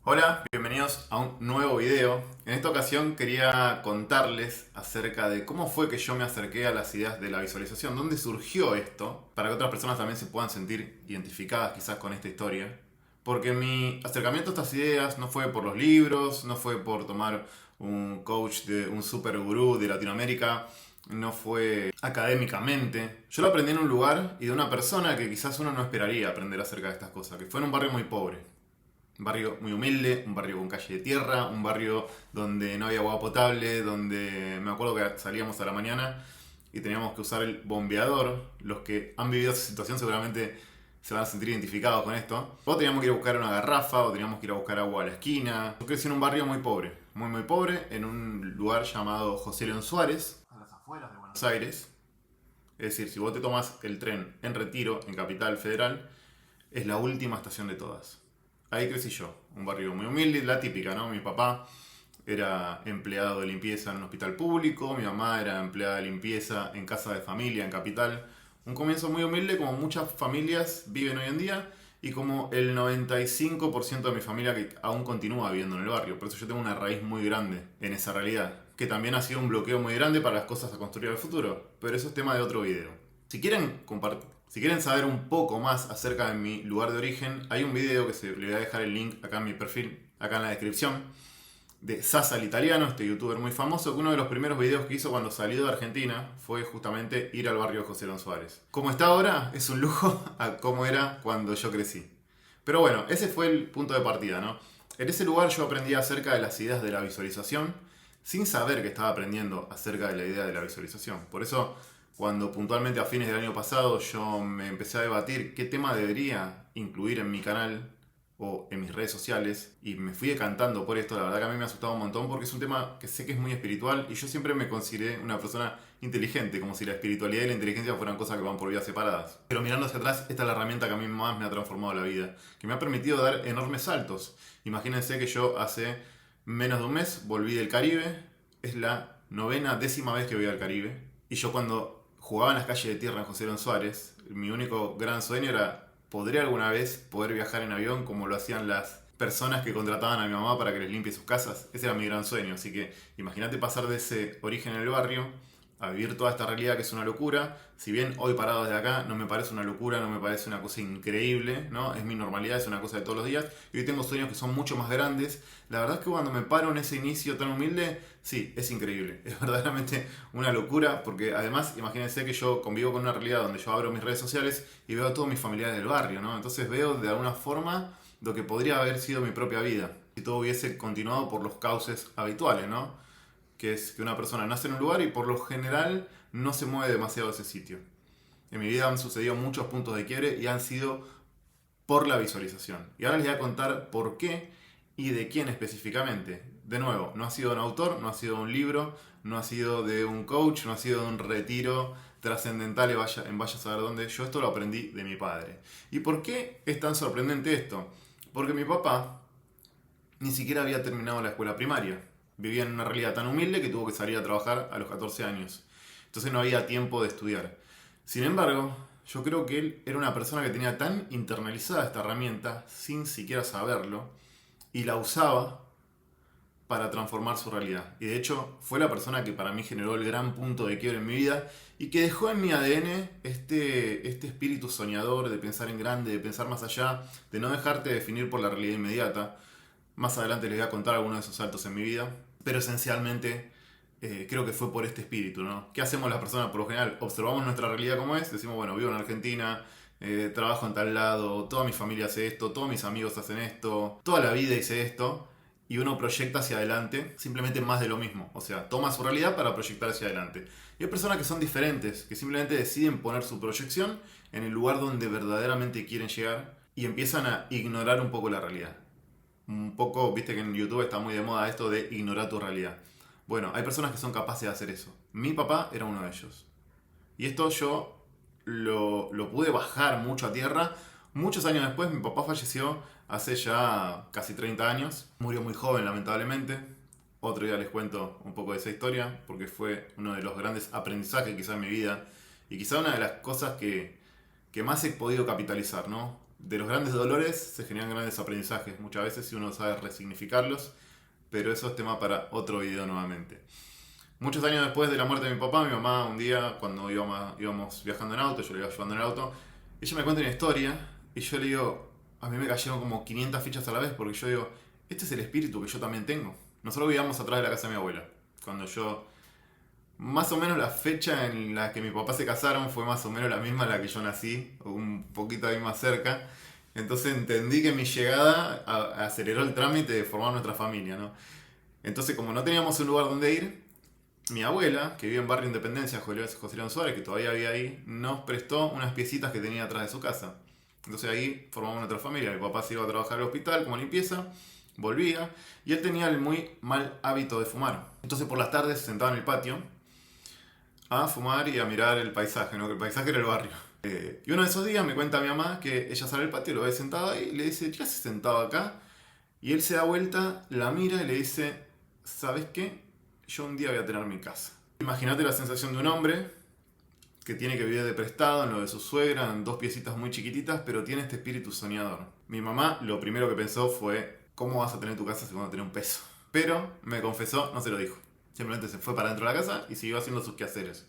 Hola, bienvenidos a un nuevo video. En esta ocasión quería contarles acerca de cómo fue que yo me acerqué a las ideas de la visualización, dónde surgió esto, para que otras personas también se puedan sentir identificadas quizás con esta historia. Porque mi acercamiento a estas ideas no fue por los libros, no fue por tomar un coach de un super gurú de Latinoamérica, no fue académicamente. Yo lo aprendí en un lugar y de una persona que quizás uno no esperaría aprender acerca de estas cosas, que fue en un barrio muy pobre. Un barrio muy humilde, un barrio con calle de tierra, un barrio donde no había agua potable, donde me acuerdo que salíamos a la mañana y teníamos que usar el bombeador. Los que han vivido esa situación seguramente se van a sentir identificados con esto. O teníamos que ir a buscar una garrafa, o teníamos que ir a buscar agua a la esquina. Yo crecí en un barrio muy pobre, muy pobre, en un lugar llamado José León Suárez, a las afueras de Buenos Aires. Es decir, si vos te tomas el tren en Retiro, en Capital Federal, es la última estación de todas. Ahí crecí yo, un barrio muy humilde, la típica, ¿no? Mi papá era empleado de limpieza en un hospital público, mi mamá era empleada de limpieza en casa de familia en Capital. Un comienzo muy humilde como muchas familias viven hoy en día y como el 95% de mi familia que aún continúa viviendo en el barrio. Por eso yo tengo una raíz muy grande en esa realidad, que también ha sido un bloqueo muy grande para las cosas a construir al futuro. Pero eso es tema de otro video. Si quieren si quieren saber un poco más acerca de mi lugar de origen, hay un video que le voy a dejar el link acá en mi perfil, acá en la descripción, de Sasa el Italiano, este youtuber muy famoso, que uno de los primeros videos que hizo cuando salió de Argentina fue justamente ir al barrio de José León Suárez. Como está ahora, es un lujo a cómo era cuando yo crecí. Pero bueno, ese fue el punto de partida, ¿no? En ese lugar yo aprendí acerca de las ideas de la visualización, sin saber que estaba aprendiendo acerca de la idea de la visualización. Por eso, cuando puntualmente a fines del año pasado yo me empecé a debatir qué tema debería incluir en mi canal o en mis redes sociales y me fui decantando por esto, la verdad que a mí me ha asustado un montón porque es un tema que sé que es muy espiritual y yo siempre me consideré una persona inteligente, como si la espiritualidad y la inteligencia fueran cosas que van por vías separadas. Pero mirando hacia atrás, esta es la herramienta que a mí más me ha transformado la vida, que me ha permitido dar enormes saltos. Imagínense que yo hace menos de un mes volví del Caribe, es la novena, décima vez que voy al Caribe, y yo cuando jugaba en las calles de tierra en José León Suárez, mi único gran sueño era ¿podré alguna vez poder viajar en avión como lo hacían las personas que contrataban a mi mamá para que les limpie sus casas? Ese era mi gran sueño. Así que imagínate pasar de ese origen en el barrio a vivir toda esta realidad que es una locura. Si bien hoy parado desde acá no me parece una locura, no me parece una cosa increíble, ¿no? Es mi normalidad, es una cosa de todos los días. Y hoy tengo sueños que son mucho más grandes. La verdad es que cuando me paro en ese inicio tan humilde, sí, es increíble. Es verdaderamente una locura porque además imagínense que yo convivo con una realidad donde yo abro mis redes sociales y veo a todos mis familiares del barrio, ¿no? Entonces veo de alguna forma lo que podría haber sido mi propia vida si todo hubiese continuado por los cauces habituales, ¿no? Que es que una persona nace en un lugar y por lo general no se mueve demasiado de ese sitio. En mi vida han sucedido muchos puntos de quiebre y han sido por la visualización. Y ahora les voy a contar por qué y de quién específicamente. De nuevo, no ha sido un autor, no ha sido un libro, no ha sido de un coach, no ha sido de un retiro trascendental en vaya a saber dónde. Yo esto lo aprendí de mi padre. ¿Y por qué es tan sorprendente esto? Porque mi papá ni siquiera había terminado la escuela primaria. Vivía en una realidad tan humilde que tuvo que salir a trabajar a los 14 años. Entonces no había tiempo de estudiar. Sin embargo, yo creo que él era una persona que tenía tan internalizada esta herramienta, sin siquiera saberlo, y la usaba para transformar su realidad. Y de hecho fue la persona que para mí generó el gran punto de quiebre en mi vida y que dejó en mi ADN este espíritu soñador de pensar en grande, de pensar más allá, de no dejarte definir por la realidad inmediata. Más adelante les voy a contar algunos de esos saltos en mi vida, pero esencialmente creo que fue por este espíritu, ¿no? ¿Qué hacemos las personas por lo general? Observamos nuestra realidad como es, decimos, bueno, vivo en Argentina, trabajo en tal lado, toda mi familia hace esto, todos mis amigos hacen esto, toda la vida hice esto, y uno proyecta hacia adelante simplemente más de lo mismo, o sea, toma su realidad para proyectar hacia adelante. Y hay personas que son diferentes, que simplemente deciden poner su proyección en el lugar donde verdaderamente quieren llegar y empiezan a ignorar un poco la realidad. Un poco, viste que en YouTube está muy de moda esto de ignorar tu realidad. Bueno, hay personas que son capaces de hacer eso. Mi papá era uno de ellos. Y esto yo lo pude bajar mucho a tierra. Muchos años después, mi papá falleció hace ya casi 30 años. Murió muy joven, lamentablemente. Otro día les cuento un poco de esa historia, porque fue uno de los grandes aprendizajes quizá en mi vida. Y quizá una de las cosas que más he podido capitalizar, ¿no? de los grandes dolores se generan grandes aprendizajes, muchas veces si uno sabe resignificarlos, pero eso es tema para otro video nuevamente. Muchos años después de la muerte de mi papá, mi mamá un día, cuando íbamos viajando en auto, yo le iba ayudando en el auto, ella me cuenta una historia y yo le digo, a mí me cayeron como 500 fichas a la vez porque yo digo, este es el espíritu que yo también tengo. Nosotros vivíamos atrás de la casa de mi abuela. Cuando yo, más o menos la fecha en la que mi papá se casaron fue más o menos la misma en la que yo nací, o un poquito ahí más cerca. Entonces entendí que mi llegada aceleró el trámite de formar nuestra familia, ¿no? Entonces como no teníamos un lugar donde ir, mi abuela, que vive en Barrio Independencia, José León Suárez, que todavía había ahí, nos prestó unas piecitas que tenía atrás de su casa. Entonces ahí formamos nuestra familia. Mi papá se iba a trabajar al hospital como limpieza, volvía, y él tenía el muy mal hábito de fumar. Entonces por las tardes se sentaba en el patio a fumar y a mirar el paisaje, ¿no? Que el paisaje era el barrio. Y uno de esos días me cuenta mi mamá que ella sale al patio, lo ve sentado ahí, y le dice, ¿qué haces sentado acá? Y él se da vuelta, la mira y le dice, ¿sabes qué? Yo un día voy a tener mi casa. Imagínate la sensación de un hombre que tiene que vivir de prestado en lo de su suegra, en dos piecitas muy chiquititas, pero tiene este espíritu soñador. Mi mamá lo primero que pensó fue, ¿cómo vas a tener tu casa si no tenés un peso? Pero me confesó, no se lo dijo. Simplemente se fue para dentro de la casa y siguió haciendo sus quehaceres.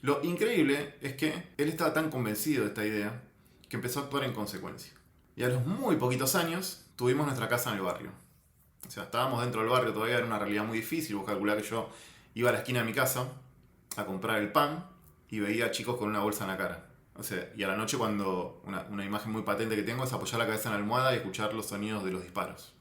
Lo increíble es que él estaba tan convencido de esta idea que empezó a actuar en consecuencia. Y a los muy poquitos años tuvimos nuestra casa en el barrio. O sea, estábamos dentro del barrio todavía, era una realidad muy difícil. Vos calculá que yo iba a la esquina de mi casa a comprar el pan y veía a chicos con una bolsa en la cara. O sea, y a la noche cuando una imagen muy patente que tengo es apoyar la cabeza en la almohada y escuchar los sonidos de los disparos.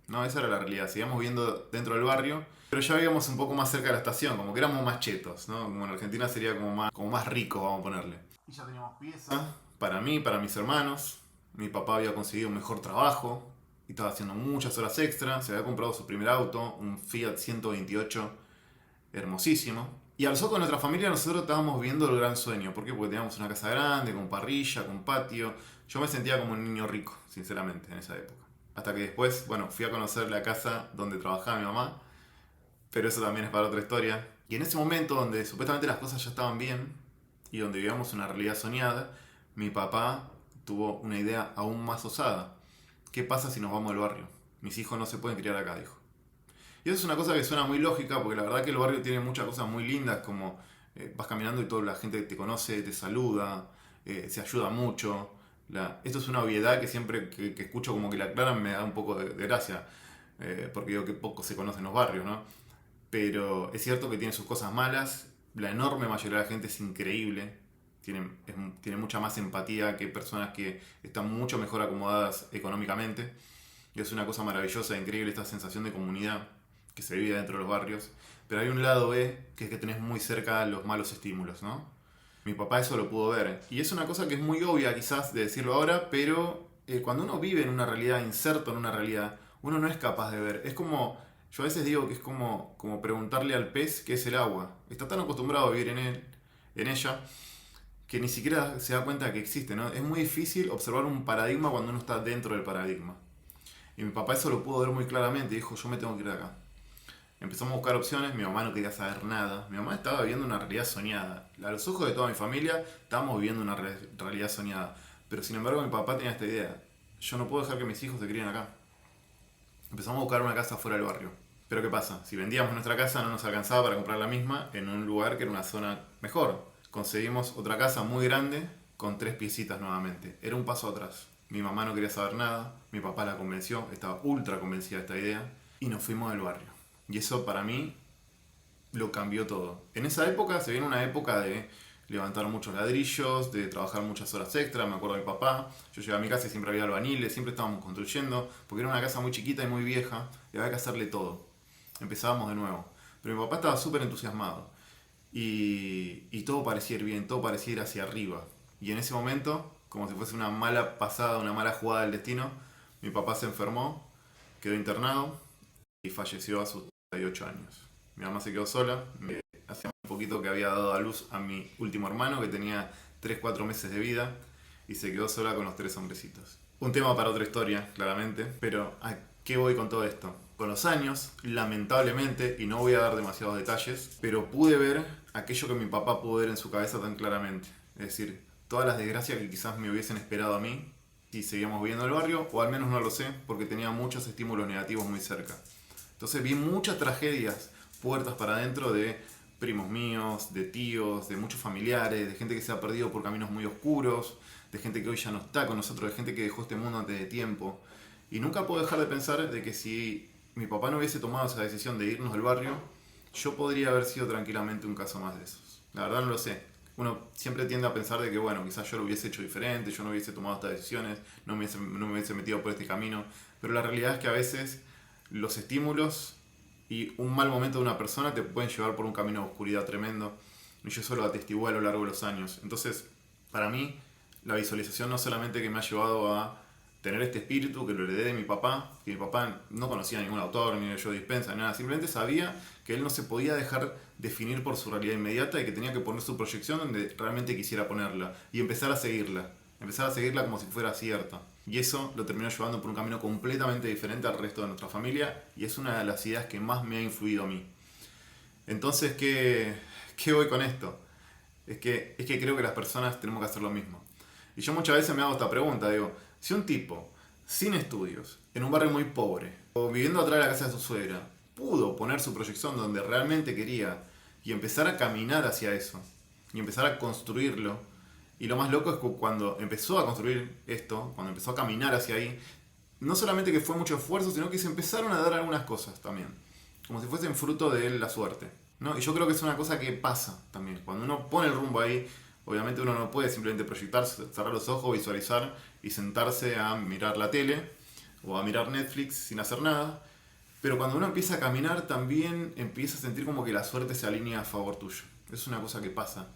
No, esa era la realidad. Seguíamos viviendo dentro del barrio, pero ya vivíamos un poco más cerca de la estación, como que éramos más chetos, ¿no? Como en Argentina sería como más ricos, vamos a ponerle. Y ya teníamos pieza para mí, para mis hermanos. Mi papá había conseguido un mejor trabajo y estaba haciendo muchas horas extra. Se había comprado su primer auto, un Fiat 128 hermosísimo. Y a los ojos de nuestra familia nosotros estábamos viviendo el gran sueño. ¿Por qué? Porque teníamos una casa grande, con parrilla, con patio. Yo me sentía como un niño rico, sinceramente, en esa época. Hasta que después, bueno, fui a conocer la casa donde trabajaba mi mamá. Pero eso también es para otra historia. Y en ese momento donde supuestamente las cosas ya estaban bien y donde vivíamos una realidad soñada, mi papá tuvo una idea aún más osada. ¿Qué pasa si nos vamos del barrio? Mis hijos no se pueden criar acá, dijo. Y eso es una cosa que suena muy lógica, porque la verdad que el barrio tiene muchas cosas muy lindas, como vas caminando y toda la gente te conoce, te saluda, se ayuda mucho. Esto es una obviedad que siempre que escucho como que la aclaran me da un poco de gracia, porque digo que poco se conocen los barrios, ¿no? Pero es cierto que tiene sus cosas malas, la enorme mayoría de la gente es increíble, tiene mucha más empatía que personas que están mucho mejor acomodadas económicamente. Y es una cosa maravillosa, increíble esta sensación de comunidad que se vive dentro de los barrios. Pero hay un lado B, que es que tenés muy cerca los malos estímulos, ¿no? Mi papá eso lo pudo ver. Y es una cosa que es muy obvia quizás de decirlo ahora, pero cuando uno vive en una realidad, inserto en una realidad, uno no es capaz de ver. Es como, yo a veces digo que es como preguntarle al pez qué es el agua. Está tan acostumbrado a vivir en ella, que ni siquiera se da cuenta que existe, ¿no? Es muy difícil observar un paradigma cuando uno está dentro del paradigma. Y mi papá eso lo pudo ver muy claramente y dijo, yo me tengo que ir de acá. Empezamos a buscar opciones, mi mamá no quería saber nada. Mi mamá estaba viviendo una realidad soñada. A los ojos de toda mi familia, estábamos viviendo una realidad soñada. Pero sin embargo mi papá tenía esta idea. Yo no puedo dejar que mis hijos se críen acá. Empezamos a buscar una casa fuera del barrio. Pero ¿qué pasa? Si vendíamos nuestra casa no nos alcanzaba para comprar la misma en un lugar que era una zona mejor. Conseguimos otra casa muy grande con 3 piecitas nuevamente. Era un paso atrás. Mi mamá no quería saber nada, mi papá la convenció, estaba ultra convencida de esta idea y nos fuimos del barrio. Y eso para mí lo cambió todo. En esa época se viene una época de levantar muchos ladrillos, de trabajar muchas horas extra. Me acuerdo de mi papá, yo llegaba a mi casa y siempre había albañiles, siempre estábamos construyendo, porque era una casa muy chiquita y muy vieja y había que hacerle todo. Empezábamos de nuevo. Pero mi papá estaba súper entusiasmado y todo parecía ir bien, todo parecía ir hacia arriba. Y en ese momento, como si fuese una mala pasada, una mala jugada del destino, mi papá se enfermó, quedó internado y falleció a sus 38 años. Mi mamá se quedó sola, hacía un poquito que había dado a luz a mi último hermano que tenía 3-4 meses de vida y se quedó sola con los 3 hombrecitos. Un tema para otra historia, claramente, pero ¿a qué voy con todo esto? Con los años, lamentablemente, y no voy a dar demasiados detalles, pero pude ver aquello que mi papá pudo ver en su cabeza tan claramente. Es decir, todas las desgracias que quizás me hubiesen esperado a mí, si seguíamos viviendo en el barrio, o al menos no lo sé, porque tenía muchos estímulos negativos muy cerca. Entonces vi muchas tragedias puertas para adentro de primos míos, de tíos, de muchos familiares, de gente que se ha perdido por caminos muy oscuros, de gente que hoy ya no está con nosotros, de gente que dejó este mundo antes de tiempo. Y nunca puedo dejar de pensar de que si mi papá no hubiese tomado esa decisión de irnos del barrio, yo podría haber sido tranquilamente un caso más de esos. La verdad no lo sé. Uno siempre tiende a pensar de que, bueno, quizás yo lo hubiese hecho diferente, yo no hubiese tomado estas decisiones, no me hubiese metido por este camino. Pero la realidad es que a veces los estímulos y un mal momento de una persona te pueden llevar por un camino de oscuridad tremendo. Y yo eso lo atestigué a lo largo de los años. Entonces, para mí, la visualización no solamente que me ha llevado a tener este espíritu que lo heredé de mi papá, que mi papá no conocía a ningún autor, ni Joe Dispenza, ni nada, simplemente sabía que él no se podía dejar definir por su realidad inmediata y que tenía que poner su proyección donde realmente quisiera ponerla y empezar a seguirla como si fuera cierta. Y eso lo terminó llevando por un camino completamente diferente al resto de nuestra familia y es una de las ideas que más me ha influido a mí. Entonces, ¿qué voy con esto? Es que creo que las personas tenemos que hacer lo mismo. Y yo muchas veces me hago esta pregunta, digo, si un tipo sin estudios, en un barrio muy pobre, o viviendo atrás de la casa de su suegra, pudo poner su proyección donde realmente quería y empezar a caminar hacia eso, y empezar a construirlo, y lo más loco es que cuando empezó a construir esto, cuando empezó a caminar hacia ahí, no solamente que fue mucho esfuerzo, sino que se empezaron a dar algunas cosas también, como si fuesen fruto de la suerte, ¿no? Y yo creo que es una cosa que pasa también, cuando uno pone el rumbo ahí, obviamente uno no puede simplemente proyectarse, cerrar los ojos, visualizar y sentarse a mirar la tele o a mirar Netflix sin hacer nada. Pero cuando uno empieza a caminar también empieza a sentir como que la suerte se alinea a favor tuyo. Es una cosa que pasa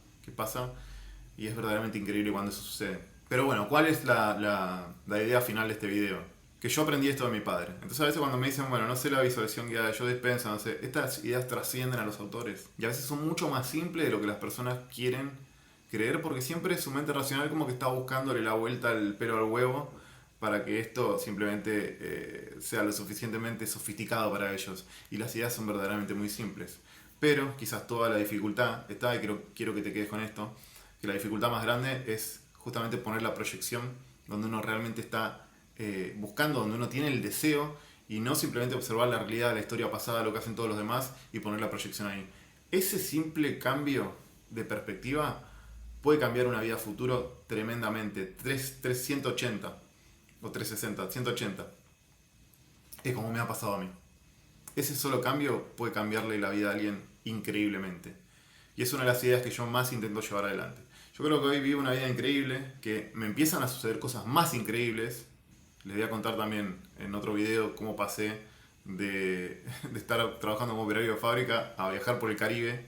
y es verdaderamente increíble cuando eso sucede. Pero bueno, ¿cuál es la idea final de este video? Que yo aprendí esto de mi padre. Entonces a veces cuando me dicen, bueno, no sé la visualización guiada de Joe Dispenza, no sé, estas ideas trascienden a los autores. Y a veces son mucho más simples de lo que las personas quieren creer, porque siempre su mente racional como que está buscándole la vuelta al pelo al huevo para que esto simplemente sea lo suficientemente sofisticado para ellos. Y las ideas son verdaderamente muy simples. Pero quizás toda la dificultad está, y quiero que te quedes con esto, que la dificultad más grande es justamente poner la proyección donde uno realmente está buscando, donde uno tiene el deseo y no simplemente observar la realidad, la historia pasada, lo que hacen todos los demás y poner la proyección ahí. Ese simple cambio de perspectiva puede cambiar una vida futuro tremendamente. 380 o 360, 180. Es como me ha pasado a mí. Ese solo cambio puede cambiarle la vida a alguien increíblemente. Y es una de las ideas que yo más intento llevar adelante. Yo creo que hoy vivo una vida increíble, que me empiezan a suceder cosas más increíbles. Les voy a contar también en otro video cómo pasé de estar trabajando como operario de fábrica a viajar por el Caribe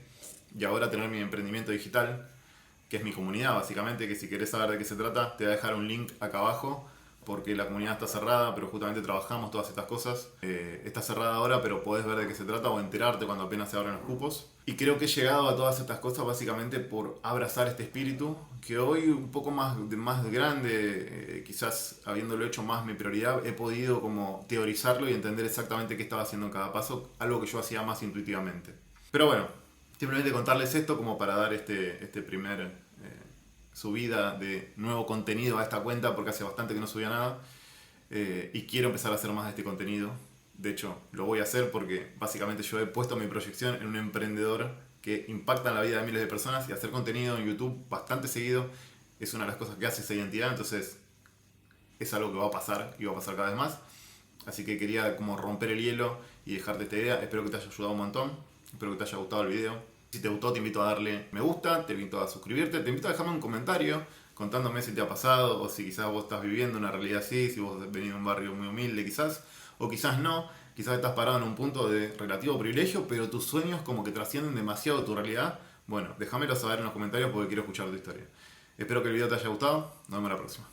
y ahora tener mi emprendimiento digital, que es mi comunidad básicamente, que si querés saber de qué se trata, te voy a dejar un link acá abajo, porque la comunidad está cerrada, pero justamente trabajamos todas estas cosas. Está cerrada ahora, pero podés ver de qué se trata o enterarte cuando apenas se abran los cupos. Y creo que he llegado a todas estas cosas básicamente por abrazar este espíritu, que hoy un poco más grande, quizás habiéndolo hecho más mi prioridad, he podido como teorizarlo y entender exactamente qué estaba haciendo en cada paso, algo que yo hacía más intuitivamente. Pero bueno, simplemente contarles esto como para dar este primer subida de nuevo contenido a esta cuenta, porque hace bastante que no subía nada y quiero empezar a hacer más de este contenido. De hecho, lo voy a hacer porque básicamente yo he puesto mi proyección en un emprendedor que impacta en la vida de miles de personas, y hacer contenido en YouTube bastante seguido es una de las cosas que hace esa identidad. Entonces es algo que va a pasar y va a pasar cada vez más. Así que quería como romper el hielo y dejarte esta idea. Espero que te haya ayudado un montón. Espero que te haya gustado el video. Si te gustó, te invito a darle me gusta, te invito a suscribirte, te invito a dejarme un comentario contándome si te ha pasado, o si quizás vos estás viviendo una realidad así, si vos venís de un barrio muy humilde quizás, o quizás no, quizás estás parado en un punto de relativo privilegio, pero tus sueños como que trascienden demasiado tu realidad. Bueno, déjamelo saber en los comentarios porque quiero escuchar tu historia. Espero que el video te haya gustado, nos vemos la próxima.